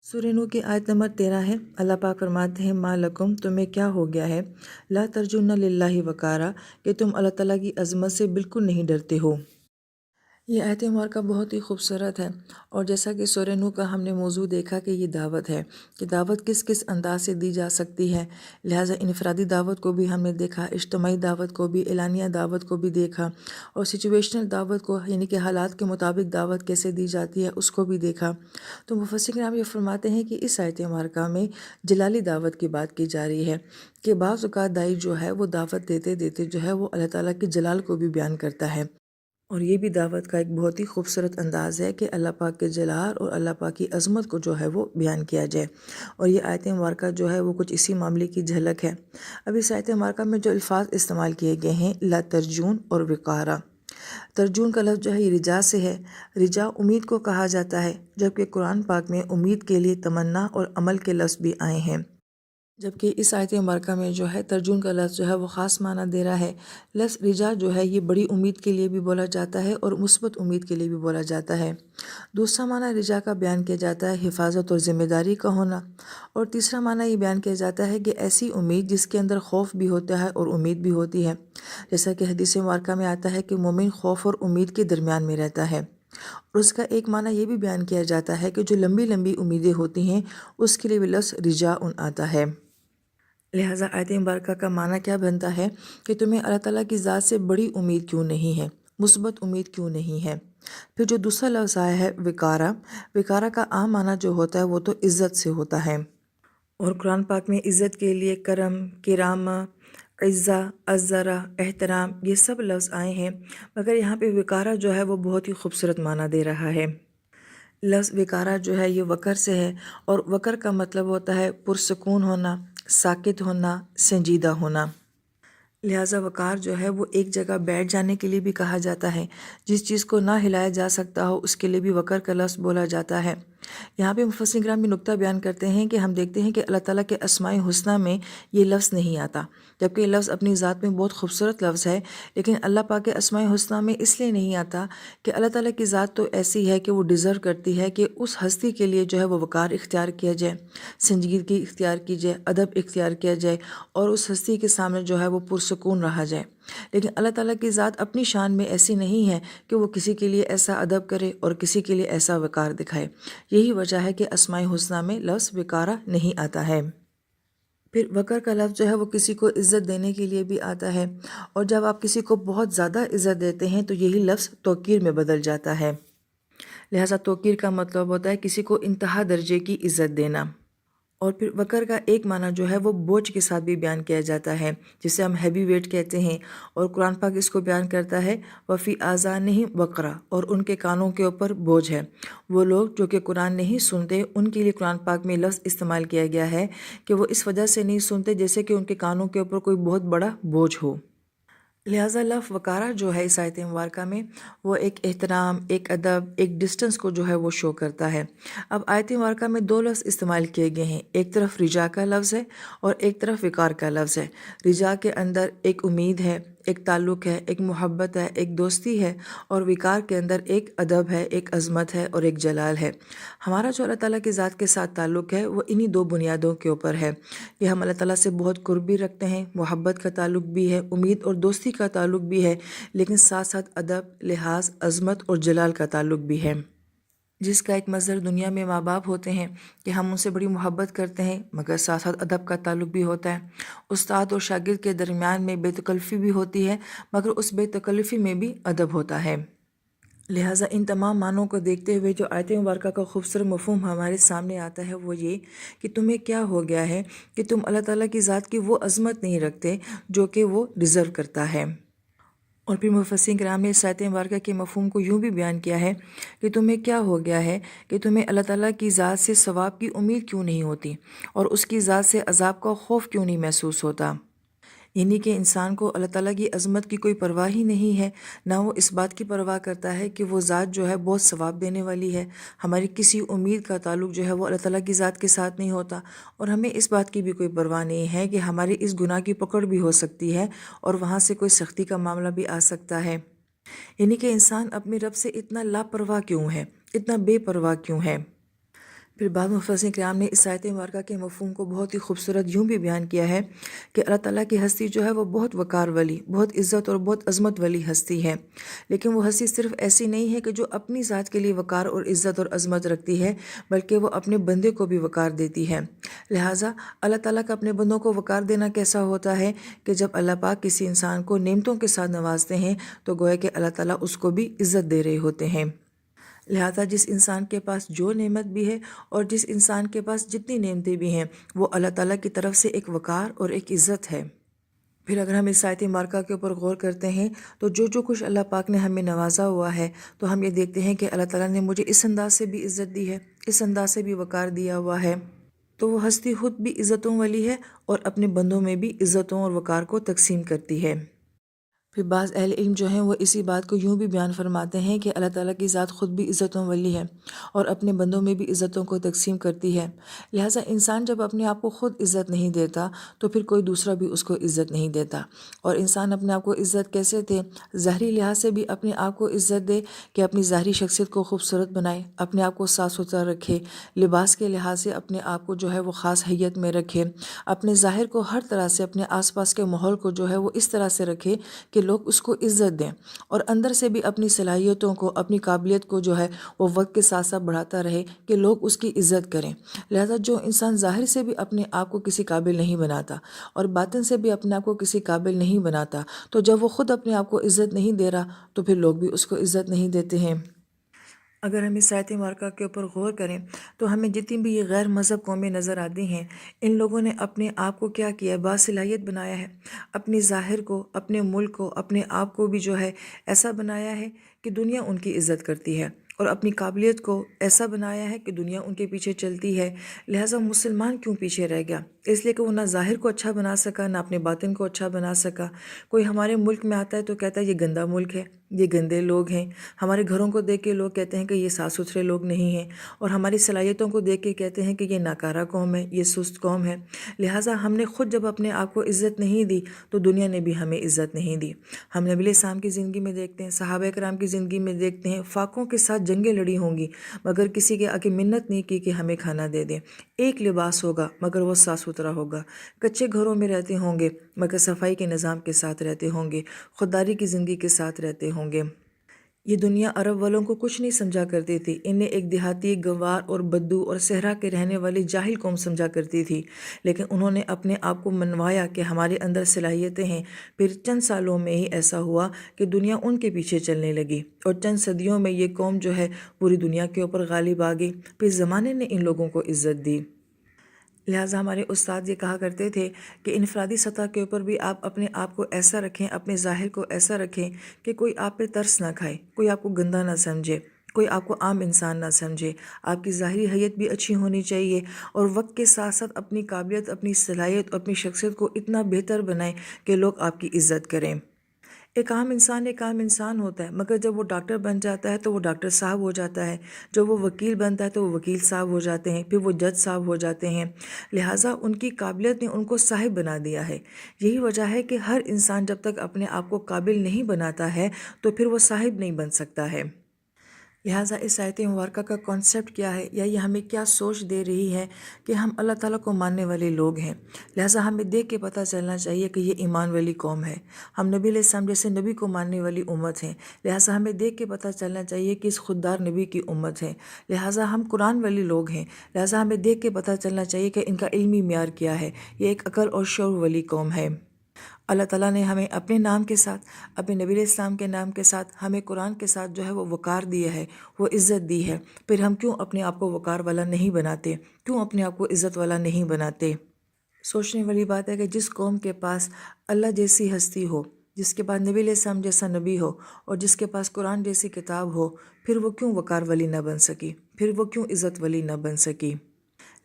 سورہ نور کی آیت نمبر 13 ہے۔ اللہ پاک فرماتے ہیں ما لکم، تمہیں کیا ہو گیا ہے، لا ترجون للہ وقارا، کہ تم اللہ تعالیٰ کی عظمت سے بالکل نہیں ڈرتے ہو۔ یہ آیت مبارکہ بہت ہی خوبصورت ہے، اور جیسا کہ سورہ نور کا ہم نے موضوع دیکھا کہ یہ دعوت ہے کہ دعوت کس کس انداز سے دی جا سکتی ہے، لہٰذا انفرادی دعوت کو بھی ہم نے دیکھا، اجتماعی دعوت کو بھی، اعلانیہ دعوت کو بھی دیکھا، اور سچویشنل دعوت کو یعنی کہ حالات کے مطابق دعوت کیسے دی جاتی ہے اس کو بھی دیکھا۔ تو مفسرین کرام یہ فرماتے ہیں کہ اس آیت مبارکہ میں جلالی دعوت کی بات کی جا رہی ہے کہ بعض اوقات داعی جو ہے وہ دعوت دیتے دیتے جو ہے وہ اللہ تعالیٰ کے جلال کو بھی بیان کرتا ہے، اور یہ بھی دعوت کا ایک بہت ہی خوبصورت انداز ہے کہ اللہ پاک کے جلال اور اللہ پاک کی عظمت کو جو ہے وہ بیان کیا جائے، اور یہ آیت مبارکہ جو ہے وہ کچھ اسی معاملے کی جھلک ہے۔ اب اس آیت مبارکہ میں جو الفاظ استعمال کیے گئے ہیں لا ترجون اور وقارا، ترجون کا لفظ جو ہے یہ رجا سے ہے۔ رجا امید کو کہا جاتا ہے، جبکہ قرآن پاک میں امید کے لیے تمنا اور عمل کے لفظ بھی آئے ہیں، جبکہ اس آیت مبارکہ میں جو ہے ترجون کا لفظ جو ہے وہ خاص معنی دے رہا ہے۔ لفظ رجا جو ہے یہ بڑی امید کے لیے بھی بولا جاتا ہے اور مثبت امید کے لیے بھی بولا جاتا ہے۔ دوسرا معنی رجا کا بیان کیا جاتا ہے حفاظت اور ذمہ داری کا ہونا، اور تیسرا معنی یہ بیان کیا جاتا ہے کہ ایسی امید جس کے اندر خوف بھی ہوتا ہے اور امید بھی ہوتی ہے، جیسا کہ حدیث مبارکہ میں آتا ہے کہ مومن خوف اور امید کے درمیان میں رہتا ہے، اور اس کا ایک معنی یہ بھی بیان کیا جاتا ہے کہ جو لمبی لمبی امیدیں ہوتی ہیں اس کے لیے بھی لفظ رجا آتا ہے۔ لہٰذا آیت مبارکہ کا معنی کیا بنتا ہے کہ تمہیں اللہ تعالیٰ کی ذات سے بڑی امید کیوں نہیں ہے، مثبت امید کیوں نہیں ہے۔ پھر جو دوسرا لفظ آیا ہے وقارا، وقارا کا عام معنی جو ہوتا ہے وہ تو عزت سے ہوتا ہے، اور قرآن پاک میں عزت کے لیے کرم، کرامہ، عزہ، عذرہ، احترام، یہ سب لفظ آئے ہیں، مگر یہاں پہ وقارا جو ہے وہ بہت ہی خوبصورت معنی دے رہا ہے۔ لفظ وقارا جو ہے یہ وقر سے ہے، اور وقر کا مطلب ہوتا ہے پرسکون ہونا، ساکت ہونا، سنجیدہ ہونا۔ لہٰذا وقار جو ہے وہ ایک جگہ بیٹھ جانے کے لیے بھی کہا جاتا ہے، جس چیز کو نہ ہلایا جا سکتا ہو اس کے لیے بھی وقر کا لفظ بولا جاتا ہے۔ یہاں پہ مفسرین کرام بھی نقطہ بیان کرتے ہیں کہ ہم دیکھتے ہیں کہ اللہ تعالیٰ کے اسماء حسنہ میں یہ لفظ نہیں آتا، جبکہ یہ لفظ اپنی ذات میں بہت خوبصورت لفظ ہے، لیکن اللہ پاک کے اسماء حسنہ میں اس لیے نہیں آتا کہ اللہ تعالیٰ کی ذات تو ایسی ہے کہ وہ ڈیزرو کرتی ہے کہ اس ہستی کے لیے جو ہے وہ وقار اختیار کیا جائے، سنجیدگی اختیار کی جائے، ادب اختیار کیا جائے، اور اس ہستی کے سامنے جو ہے وہ پرسکون رہا جائے۔ لیکن اللہ تعالیٰ کی ذات اپنی شان میں ایسی نہیں ہے کہ وہ کسی کے لیے ایسا ادب کرے اور کسی کے لیے ایسا وقار دکھائے، یہی وجہ ہے کہ اسماء حسنہ میں لفظ وقارا نہیں آتا ہے۔ پھر وقر کا لفظ جو ہے وہ کسی کو عزت دینے کے لیے بھی آتا ہے، اور جب آپ کسی کو بہت زیادہ عزت دیتے ہیں تو یہی لفظ توقیر میں بدل جاتا ہے۔ لہٰذا توقیر کا مطلب ہوتا ہے کسی کو انتہا درجے کی عزت دینا۔ اور پھر وقر کا ایک معنی جو ہے وہ بوجھ کے ساتھ بھی بیان کیا جاتا ہے، جسے ہم ہیوی ویٹ کہتے ہیں، اور قرآن پاک اس کو بیان کرتا ہے وفی آذانہم وقرا، اور ان کے کانوں کے اوپر بوجھ ہے۔ وہ لوگ جو کہ قرآن نہیں سنتے ان کے لیے قرآن پاک میں لفظ استعمال کیا گیا ہے کہ وہ اس وجہ سے نہیں سنتے جیسے کہ ان کے کانوں کے اوپر کوئی بہت بڑا بوجھ ہو۔ لہٰذا لفظ وقارا جو ہے اس آیت مبارکہ میں وہ ایک احترام، ایک ادب، ایک ڈسٹنس کو جو ہے وہ شو کرتا ہے۔ اب آیت مبارکہ میں دو لفظ استعمال کیے گئے ہیں، ایک طرف رجا کا لفظ ہے اور ایک طرف وقار کا لفظ ہے۔ رجا کے اندر ایک امید ہے، ایک تعلق ہے، ایک محبت ہے، ایک دوستی ہے، اور وقار کے اندر ایک ادب ہے، ایک عظمت ہے اور ایک جلال ہے۔ ہمارا جو اللہ تعالیٰ کی ذات کے ساتھ تعلق ہے وہ انہی دو بنیادوں کے اوپر ہے کہ ہم اللہ تعالیٰ سے بہت قرب بھی رکھتے ہیں، محبت کا تعلق بھی ہے، امید اور دوستی کا تعلق بھی ہے، لیکن ساتھ ساتھ ادب، لحاظ، عظمت اور جلال کا تعلق بھی ہے، جس کا ایک مظہر دنیا میں ماں باپ ہوتے ہیں کہ ہم ان سے بڑی محبت کرتے ہیں، مگر ساتھ ساتھ ادب کا تعلق بھی ہوتا ہے۔ استاد اور شاگرد کے درمیان میں بے تکلفی بھی ہوتی ہے، مگر اس بے تکلفی میں بھی ادب ہوتا ہے۔ لہٰذا ان تمام معنوں کو دیکھتے ہوئے جو آیت مبارکہ کا خوبصورت مفہوم ہمارے سامنے آتا ہے وہ یہ کہ تمہیں کیا ہو گیا ہے کہ تم اللہ تعالیٰ کی ذات کی وہ عظمت نہیں رکھتے جو کہ وہ ڈیزرو کرتا ہے۔ اور پھر مفسرین کرام نے اس آیت مبارکہ کے مفہوم کو یوں بھی بیان کیا ہے کہ تمہیں کیا ہو گیا ہے کہ تمہیں اللہ تعالیٰ کی ذات سے ثواب کی امید کیوں نہیں ہوتی، اور اس کی ذات سے عذاب کا خوف کیوں نہیں محسوس ہوتا۔ یعنی کہ انسان کو اللہ تعالیٰ کی عظمت کی کوئی پرواہ ہی نہیں ہے، نہ وہ اس بات کی پرواہ کرتا ہے کہ وہ ذات جو ہے بہت ثواب دینے والی ہے۔ ہماری کسی امید کا تعلق جو ہے وہ اللہ تعالیٰ کی ذات کے ساتھ نہیں ہوتا، اور ہمیں اس بات کی بھی کوئی پرواہ نہیں ہے کہ ہماری اس گناہ کی پکڑ بھی ہو سکتی ہے اور وہاں سے کوئی سختی کا معاملہ بھی آ سکتا ہے۔ یعنی کہ انسان اپنے رب سے اتنا لاپرواہ کیوں ہے، اتنا بے پرواہ کیوں ہے۔ پھر بعض مفسرین کرام نے اس آیت مبارکہ کے مفہوم کو بہت ہی خوبصورت یوں بھی بیان کیا ہے کہ اللہ تعالیٰ کی ہستی جو ہے وہ بہت وقار والی، بہت عزت اور بہت عظمت والی ہستی ہے، لیکن وہ ہستی صرف ایسی نہیں ہے کہ جو اپنی ذات کے لیے وقار اور عزت اور عظمت رکھتی ہے، بلکہ وہ اپنے بندے کو بھی وقار دیتی ہے۔ لہٰذا اللہ تعالیٰ کا اپنے بندوں کو وقار دینا کیسا ہوتا ہے کہ جب اللہ پاک کسی انسان کو نعمتوں کے ساتھ نوازتے ہیں تو گویا کہ اللہ تعالیٰ اس کو بھی عزت دے رہے ہوتے ہیں۔ لہٰذا جس انسان کے پاس جو نعمت بھی ہے اور جس انسان کے پاس جتنی نعمتیں بھی ہیں وہ اللہ تعالیٰ کی طرف سے ایک وقار اور ایک عزت ہے۔ پھر اگر ہم اس آیت مبارکہ کے اوپر غور کرتے ہیں تو جو کچھ اللہ پاک نے ہمیں نوازا ہوا ہے تو ہم یہ دیکھتے ہیں کہ اللہ تعالیٰ نے مجھے اس انداز سے بھی عزت دی ہے، اس انداز سے بھی وقار دیا ہوا ہے، تو وہ ہستی خود بھی عزتوں والی ہے اور اپنے بندوں میں بھی عزتوں اور وقار کو تقسیم کرتی ہے۔ پھر بعض اہل علم جو ہیں وہ اسی بات کو یوں بھی بیان فرماتے ہیں کہ اللہ تعالیٰ کی ذات خود بھی عزتوں والی ہے اور اپنے بندوں میں بھی عزتوں کو تقسیم کرتی ہے۔ لہٰذا انسان جب اپنے آپ کو خود عزت نہیں دیتا تو پھر کوئی دوسرا بھی اس کو عزت نہیں دیتا، اور انسان اپنے آپ کو عزت کیسے دے؟ ظاہری لحاظ سے بھی اپنے آپ کو عزت دے کہ اپنی ظاہری شخصیت کو خوبصورت بنائے، اپنے آپ کو صاف ستھرا رکھے، لباس کے لحاظ سے اپنے آپ کو جو ہے وہ خاص حیت میں رکھے، اپنے ظاہر کو ہر طرح سے، اپنے آس پاس کے ماحول کو جو ہے وہ اس طرح سے رکھے کہ لوگ اس کو عزت دیں، اور اندر سے بھی اپنی صلاحیتوں کو، اپنی قابلیت کو جو ہے وہ وقت کے ساتھ ساتھ بڑھاتا رہے کہ لوگ اس کی عزت کریں۔ لہذا جو انسان ظاہر سے بھی اپنے آپ کو کسی قابل نہیں بناتا اور باطن سے بھی اپنے آپ کو کسی قابل نہیں بناتا، تو جب وہ خود اپنے آپ کو عزت نہیں دے رہا تو پھر لوگ بھی اس کو عزت نہیں دیتے ہیں۔ اگر ہم اس آیت مبارکہ کے اوپر غور کریں تو ہمیں جتنی بھی یہ غیر مذہب قومیں نظر آتی ہیں، ان لوگوں نے اپنے آپ کو کیا کیا ہے؟ باصلاحیت بنایا ہے، اپنی ظاہر کو، اپنے ملک کو، اپنے آپ کو بھی جو ہے ایسا بنایا ہے کہ دنیا ان کی عزت کرتی ہے، اور اپنی قابلیت کو ایسا بنایا ہے کہ دنیا ان کے پیچھے چلتی ہے۔ لہٰذا مسلمان کیوں پیچھے رہ گیا؟ اس لیے کہ وہ نہ ظاہر کو اچھا بنا سکا، نہ اپنے باطن کو اچھا بنا سکا۔ کوئی ہمارے ملک میں آتا ہے تو کہتا ہے یہ گندا ملک ہے، یہ گندے لوگ ہیں۔ ہمارے گھروں کو دیکھ کے لوگ کہتے ہیں کہ یہ صاف ستھرے لوگ نہیں ہیں، اور ہماری صلاحیتوں کو دیکھ کے کہتے ہیں کہ یہ ناکارہ قوم ہے، یہ سست قوم ہے۔ لہٰذا ہم نے خود جب اپنے آپ کو عزت نہیں دی تو دنیا نے بھی ہمیں عزت نہیں دی۔ ہم نبی علیہ السلام کی زندگی میں دیکھتے ہیں، صحابہ کرام کی زندگی میں دیکھتے ہیں، فاقوں کے ساتھ جنگیں لڑی ہوں گی مگر کسی کے آگے منت نہیں کی کہ ہمیں کھانا دے دیں۔ ایک لباس ہوگا مگر وہ صاف ستھرا ہوگا، کچے گھروں میں رہتے ہوں گے مگر صفائی کے نظام کے ساتھ رہتے ہوں گے، خودداری کی زندگی کے ساتھ رہتے ہوں گے۔ یہ دنیا عرب والوں کو کچھ نہیں سمجھا کرتی تھی، انہیں ایک دیہاتی، گنوار اور بدو اور صحرا کے رہنے والی جاہل قوم سمجھا کرتی تھی، لیکن انہوں نے اپنے آپ کو منوایا کہ ہمارے اندر صلاحیتیں ہیں۔ پھر چند سالوں میں ہی ایسا ہوا کہ دنیا ان کے پیچھے چلنے لگی، اور چند صدیوں میں یہ قوم جو ہے پوری دنیا کے اوپر غالب آ گئی۔ پھر زمانے نے ان لوگوں کو عزت دی۔ لہٰذا ہمارے استاد یہ کہا کرتے تھے کہ انفرادی سطح کے اوپر بھی آپ اپنے آپ کو ایسا رکھیں، اپنے ظاہر کو ایسا رکھیں کہ کوئی آپ پہ ترس نہ کھائے، کوئی آپ کو گندا نہ سمجھے، کوئی آپ کو عام انسان نہ سمجھے۔ آپ کی ظاہری حیت بھی اچھی ہونی چاہیے، اور وقت کے ساتھ ساتھ اپنی قابلیت، اپنی صلاحیت، اپنی شخصیت کو اتنا بہتر بنائیں کہ لوگ آپ کی عزت کریں۔ ایک عام انسان ہوتا ہے، مگر جب وہ ڈاکٹر بن جاتا ہے تو وہ ڈاکٹر صاحب ہو جاتا ہے، جب وہ وکیل بنتا ہے تو وہ وکیل صاحب ہو جاتے ہیں، پھر وہ جج صاحب ہو جاتے ہیں۔ لہٰذا ان کی قابلیت نے ان کو صاحب بنا دیا ہے۔ یہی وجہ ہے کہ ہر انسان جب تک اپنے آپ کو قابل نہیں بناتا ہے تو پھر وہ صاحب نہیں بن سکتا ہے۔ لہٰذا اس آیت مبارکہ کا کانسیپٹ کیا ہے، یا یہ ہمیں کیا سوچ دے رہی ہے کہ ہم اللہ تعالیٰ کو ماننے والے لوگ ہیں، لہٰذا ہمیں دیکھ کے پتہ چلنا چاہیے کہ یہ ایمان والی قوم ہے۔ ہم نبی علیہ السلام جیسے نبی کو ماننے والی امت ہیں، لہٰذا ہمیں دیکھ کے پتہ چلنا چاہیے کہ اس خوددار نبی کی امت ہے۔ لہٰذا ہم قرآن والی لوگ ہیں، لہٰذا ہمیں دیکھ کے پتہ چلنا چاہیے کہ ان کا علمی معیار کیا ہے، یہ ایک عقل اور شعور والی قوم ہے۔ اللہ تعالیٰ نے ہمیں اپنے نام کے ساتھ، اپنے نبی علیہ السلام کے نام کے ساتھ، ہمیں قرآن کے ساتھ جو ہے وہ وقار دیا ہے، وہ عزت دی ہے۔ پھر ہم کیوں اپنے آپ کو وقار والا نہیں بناتے؟ کیوں اپنے آپ کو عزت والا نہیں بناتے؟ سوچنے والی بات ہے کہ جس قوم کے پاس اللہ جیسی ہستی ہو، جس کے پاس نبی علیہ السلام جیسا نبی ہو، اور جس کے پاس قرآن جیسی کتاب ہو، پھر وہ کیوں وقار والی نہ بن سکی؟ پھر وہ کیوں عزت والی نہ بن سکی؟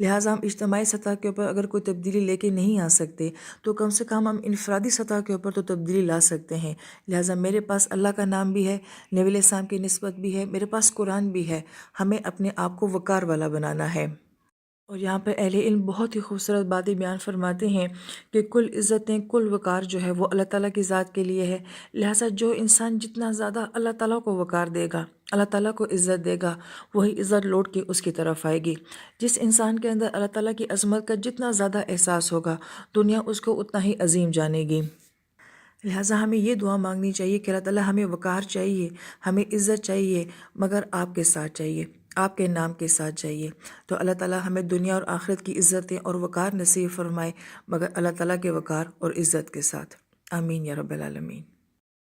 لہٰذا ہم اجتماعی سطح کے اوپر اگر کوئی تبدیلی لے کے نہیں آ سکتے تو کم سے کم ہم انفرادی سطح کے اوپر تو تبدیلی لا سکتے ہیں۔ لہٰذا میرے پاس اللہ کا نام بھی ہے، نبی علیہ السلام کی نسبت بھی ہے، میرے پاس قرآن بھی ہے، ہمیں اپنے آپ کو وقار والا بنانا ہے۔ اور یہاں پر اہل علم بہت ہی خوبصورت باتیں بیان فرماتے ہیں کہ کل عزتیں، کل وقار جو ہے وہ اللہ تعالیٰ کی ذات کے لیے ہے۔ لہٰذا جو انسان جتنا زیادہ اللہ تعالیٰ کو وقار دے گا، اللہ تعالیٰ کو عزت دے گا، وہی عزت لوٹ کے اس کی طرف آئے گی۔ جس انسان کے اندر اللہ تعالیٰ کی عظمت کا جتنا زیادہ احساس ہوگا، دنیا اس کو اتنا ہی عظیم جانے گی۔ لہٰذا ہمیں یہ دعا مانگنی چاہیے کہ اللہ تعالیٰ ہمیں وقار چاہیے، ہمیں عزت چاہیے، مگر آپ کے ساتھ چاہیے، آپ کے نام کے ساتھ چاہیے۔ تو اللہ تعالیٰ ہمیں دنیا اور آخرت کی عزتیں اور وقار نصیب فرمائے، مگر اللہ تعالیٰ کے وقار اور عزت کے ساتھ۔ آمین یا رب العالمین۔